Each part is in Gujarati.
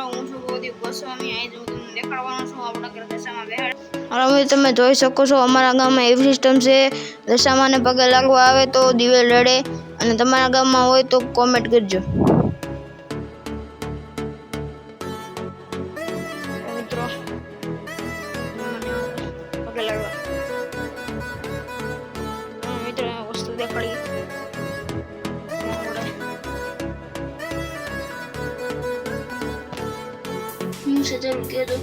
મિત્રો હું છું ગૌદીપ ગોસ્વામી. આજે હું તમને દેખાડવાનો છું આપણા ઘર દશામાં બેહાડ. હવે તમે જોઈ શકો છો અમારા ગામમાં એવી સિસ્ટમ છે, દશામાને પગે લાગવા આવે તો દિવેલ રડે. અને તમારા ગામમાં હોય તો કોમેન્ટ કરજો મિત્રો. પગે લાગવા મિત્રો વસ્તુ દેખાડી se te lo quedo.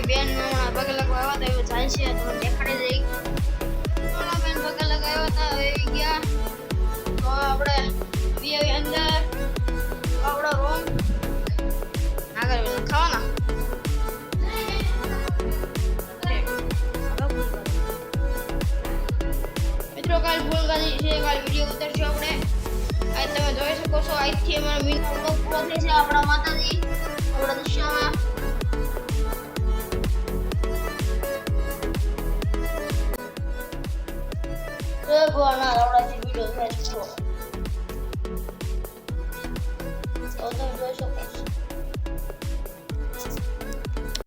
બેન હમણાં પગે લગવા આવ્યા હતા એવું થાય છે, તમને દેખાડી દઈ. બેન પગે લગાવ્યા હતા હવે ગયા. તો આપણે અંદર આપણો રૂમ આગળ ખાવાના મિત્રો. કાલ ફૂલગાજી છે, કાલ વિડીયો ઉતારશું આપણે. આજ તમે જોઈ શકો છો આજથી અમારો મીનો પૂરો થઈ છે આપણા માતાજી આપણા દિશામાં. ભગવાન આપણાથી વિડીયો થાય તો તમે જોઈ શકો.